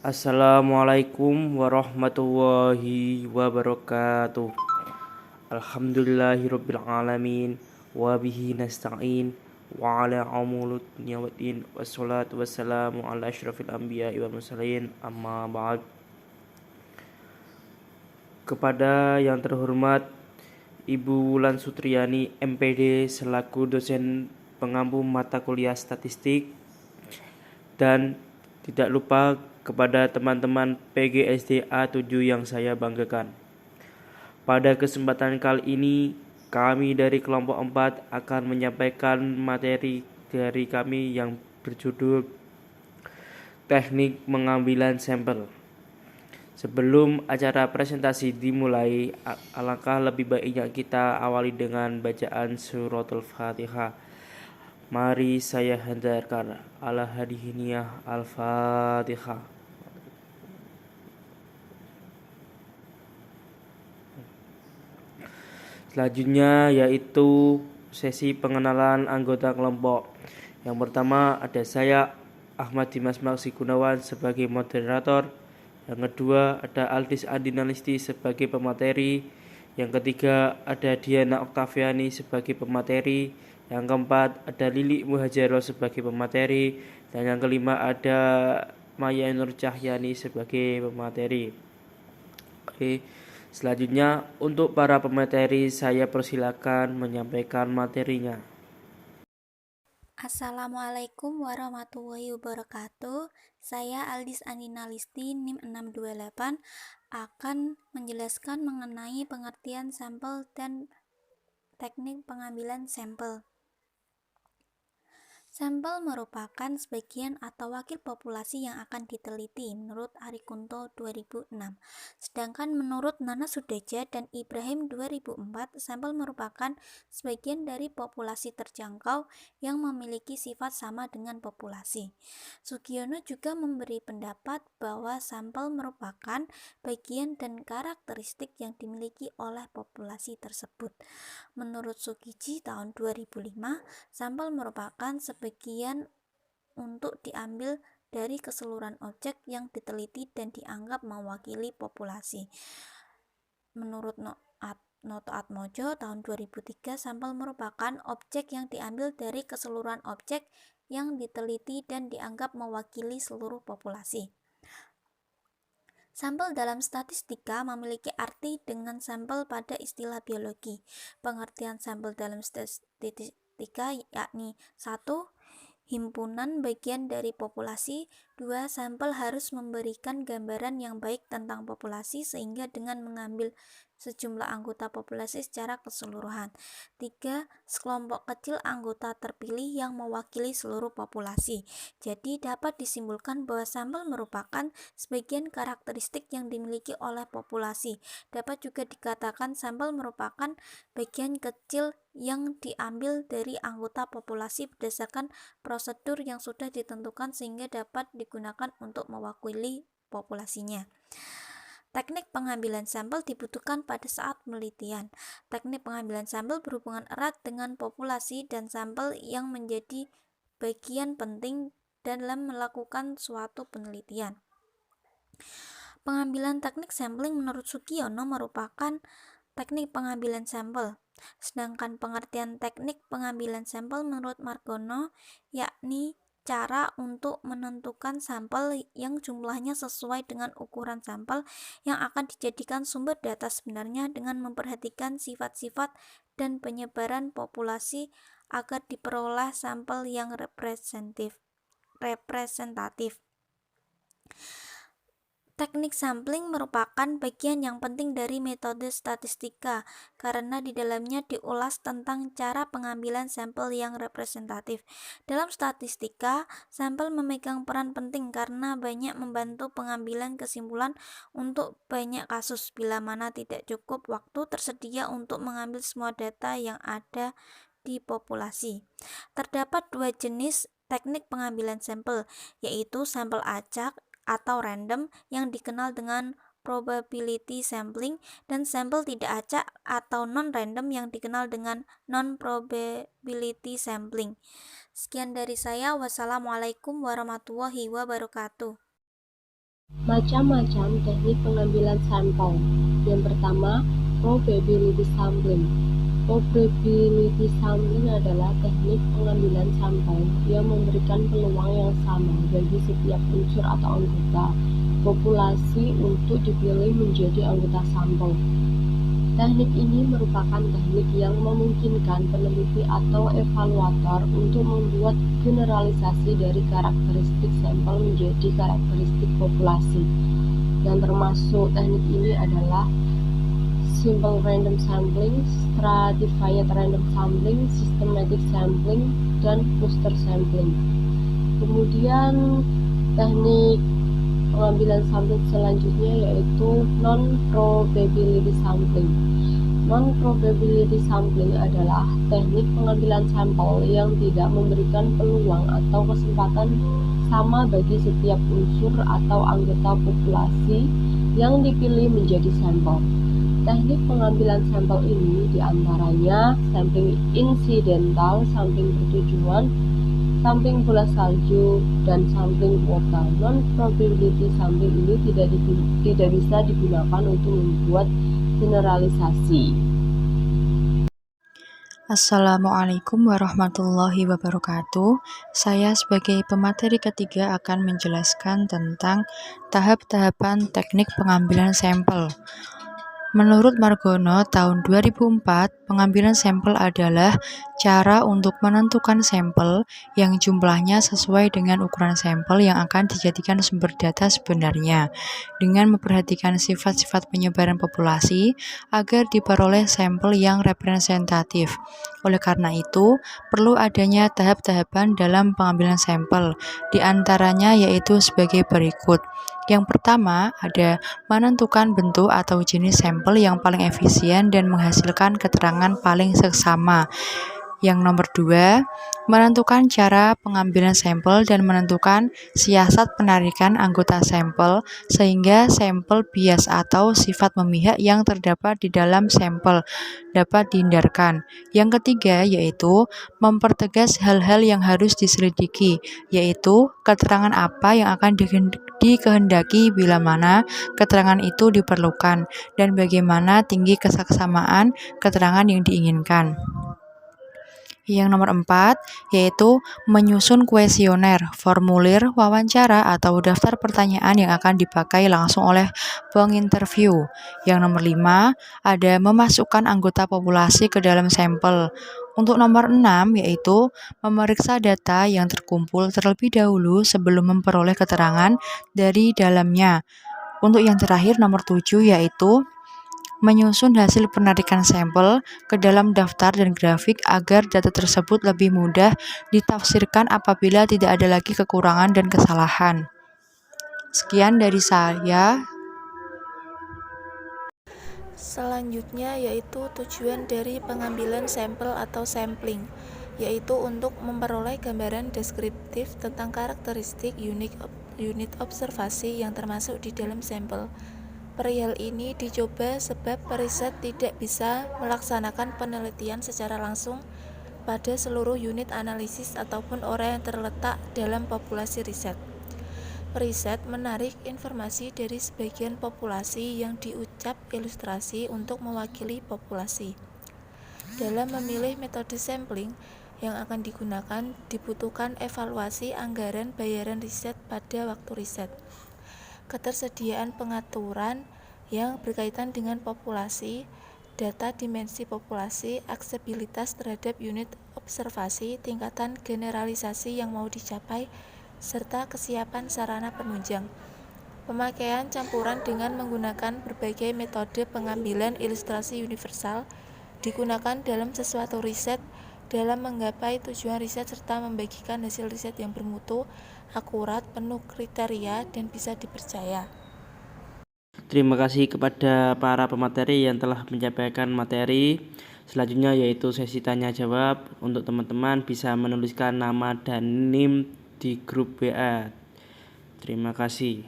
Assalamualaikum warahmatullahi wabarakatuh. Alhamdulillahirabbil alamin wa bihi nasta'in wa ala umuri waddin wassalatu wassalamu ala asyrafil anbiya'i wal mursalin amma ba'd. Kepada yang terhormat Ibu Wulan Sutriani MPD selaku dosen pengampu mata kuliah statistik, dan tidak lupa kepada teman-teman PGSD A7 yang saya banggakan. Pada kesempatan kali ini, kami dari kelompok 4 akan menyampaikan materi dari kami yang berjudul Teknik Pengambilan Sampel. Sebelum acara presentasi dimulai, alangkah lebih baiknya kita awali dengan bacaan suratul Fatihah. Mari saya hantarkan ala hadiniyah al-Fatihah. Selanjutnya yaitu sesi pengenalan anggota kelompok. Yang pertama ada saya Ahmad Dimas Maksi Gunawan sebagai moderator. Yang kedua ada Aldis Andinalisti sebagai pemateri. Yang ketiga ada Diana Oktaviani sebagai pemateri. Yang keempat ada Lili Muhajero sebagai pemateri. Dan yang kelima ada Maya Nur Cahyani sebagai pemateri. Oke. Selanjutnya untuk para pemateri saya persilakan menyampaikan materinya. Assalamualaikum warahmatullahi wabarakatuh. Saya Aldis Andinalisti NIM 628 akan menjelaskan mengenai pengertian sampel dan teknik pengambilan sampel. Sampel merupakan sebagian atau wakil populasi yang akan diteliti menurut Arikunto 2006. Sedangkan menurut Nana Sudeja dan Ibrahim 2004, sampel merupakan sebagian dari populasi terjangkau yang memiliki sifat sama dengan populasi. Sugiono juga memberi pendapat bahwa sampel merupakan bagian dan karakteristik yang dimiliki oleh populasi tersebut. Menurut Sukiji tahun 2005, sampel merupakan sebagian untuk diambil dari keseluruhan objek yang diteliti dan dianggap mewakili populasi. Menurut Noto Atmojo tahun 2003, sampel merupakan objek yang diambil dari keseluruhan objek yang diteliti dan dianggap mewakili seluruh populasi. Sampel dalam statistika memiliki arti dengan sampel pada istilah biologi. Pengertian sampel dalam statistika yakni 1. Himpunan bagian dari populasi. 2. Sampel harus memberikan gambaran yang baik tentang populasi sehingga dengan mengambil sejumlah anggota populasi secara keseluruhan. 3. Sekelompok kecil anggota terpilih yang mewakili seluruh populasi. Jadi dapat disimpulkan bahwa sampel merupakan sebagian karakteristik yang dimiliki oleh populasi. Dapat juga dikatakan sampel merupakan bagian kecil yang diambil dari anggota populasi berdasarkan prosedur yang sudah ditentukan sehingga dapat digunakan untuk mewakili populasinya. Teknik pengambilan sampel dibutuhkan pada saat penelitian. Teknik pengambilan sampel berhubungan erat dengan populasi dan sampel yang menjadi bagian penting dalam melakukan suatu penelitian. Pengambilan teknik sampling menurut Sugiono merupakan teknik pengambilan sampel. Sedangkan pengertian teknik pengambilan sampel menurut Margono yakni cara untuk menentukan sampel yang jumlahnya sesuai dengan ukuran sampel yang akan dijadikan sumber data sebenarnya dengan memperhatikan sifat-sifat dan penyebaran populasi agar diperoleh sampel yang representatif. Teknik sampling merupakan bagian yang penting dari metode statistika karena di dalamnya diulas tentang cara pengambilan sampel yang representatif. Dalam statistika, sampel memegang peran penting karena banyak membantu pengambilan kesimpulan untuk banyak kasus bila mana tidak cukup waktu tersedia untuk mengambil semua data yang ada di populasi. Terdapat dua jenis teknik pengambilan sampel, yaitu sampel acak atau random yang dikenal dengan probability sampling dan sampel tidak acak atau non-random yang dikenal dengan non-probability sampling. Sekian dari saya. Wassalamualaikum warahmatullahi wabarakatuh. Macam-macam teknik pengambilan sampel. Yang pertama, probability sampling. Probability sampling adalah teknik pengambilan sampel yang memberikan peluang yang sama bagi setiap unsur atau anggota populasi untuk dipilih menjadi anggota sampel. Teknik ini merupakan teknik yang memungkinkan peneliti atau evaluator untuk membuat generalisasi dari karakteristik sampel menjadi karakteristik populasi. Yang termasuk teknik ini adalah simple random sampling, stratified random sampling, systematic sampling, dan cluster sampling. Kemudian teknik pengambilan sampel selanjutnya yaitu non-probability sampling. Non-probability sampling adalah teknik pengambilan sampel yang tidak memberikan peluang atau kesempatan sama bagi setiap unsur atau anggota populasi yang dipilih menjadi sampel. Teknik pengambilan sampel ini diantaranya sampling insidental, sampling bertujuan, sampling bola salju, dan sampling water. Non-probability sampling ini tidak bisa digunakan untuk membuat generalisasi. Assalamualaikum warahmatullahi wabarakatuh. Saya sebagai pemateri ketiga akan menjelaskan tentang tahap-tahapan teknik pengambilan sampel. Menurut Margono, tahun 2004, pengambilan sampel adalah cara untuk menentukan sampel yang jumlahnya sesuai dengan ukuran sampel yang akan dijadikan sumber data sebenarnya, dengan memperhatikan sifat-sifat penyebaran populasi agar diperoleh sampel yang representatif. Oleh karena itu, perlu adanya tahap-tahapan dalam pengambilan sampel, di antaranya yaitu sebagai berikut. Yang pertama, ada menentukan bentuk atau jenis sampel yang paling efisien dan menghasilkan keterangan paling seksama. Yang nomor 2, menentukan cara pengambilan sampel dan menentukan siasat penarikan anggota sampel sehingga sampel bias atau sifat memihak yang terdapat di dalam sampel dapat dihindarkan. Yang ketiga yaitu mempertegas hal-hal yang harus diselidiki, yaitu keterangan apa yang akan dikehendaki bila mana keterangan itu diperlukan dan bagaimana tinggi kesaksamaan keterangan yang diinginkan. Yang nomor 4, yaitu menyusun kuesioner, formulir, wawancara, atau daftar pertanyaan yang akan dipakai langsung oleh penginterview. Yang nomor 5, ada memasukkan anggota populasi ke dalam sampel. Untuk nomor 6, yaitu memeriksa data yang terkumpul terlebih dahulu sebelum memperoleh keterangan dari dalamnya. Untuk yang terakhir, nomor 7, yaitu menyusun hasil penarikan sampel ke dalam daftar dan grafik agar data tersebut lebih mudah ditafsirkan apabila tidak ada lagi kekurangan dan kesalahan. Sekian dari saya. Selanjutnya yaitu tujuan dari pengambilan sampel atau sampling, yaitu untuk memperoleh gambaran deskriptif tentang karakteristik unit observasi yang termasuk di dalam sampel. Perihal ini dicoba sebab periset tidak bisa melaksanakan penelitian secara langsung pada seluruh unit analisis ataupun orang yang terletak dalam populasi riset. Periset menarik informasi dari sebagian populasi yang diucap ilustrasi untuk mewakili populasi. Dalam memilih metode sampling yang akan digunakan, dibutuhkan evaluasi anggaran bayaran riset pada waktu riset. Ketersediaan pengaturan yang berkaitan dengan populasi, data dimensi populasi, aksesibilitas terhadap unit observasi, tingkatan generalisasi yang mau dicapai, serta kesiapan sarana penunjang. Pemakaian campuran dengan menggunakan berbagai metode pengambilan ilustrasi universal digunakan dalam sesuatu riset dalam menggapai tujuan riset serta membagikan hasil riset yang bermutu, akurat, penuh kriteria, dan bisa dipercaya. Terima kasih kepada para pemateri yang telah menyampaikan materi. Selanjutnya yaitu sesi tanya jawab. Untuk teman-teman bisa menuliskan nama dan NIM di grup WA. Terima kasih.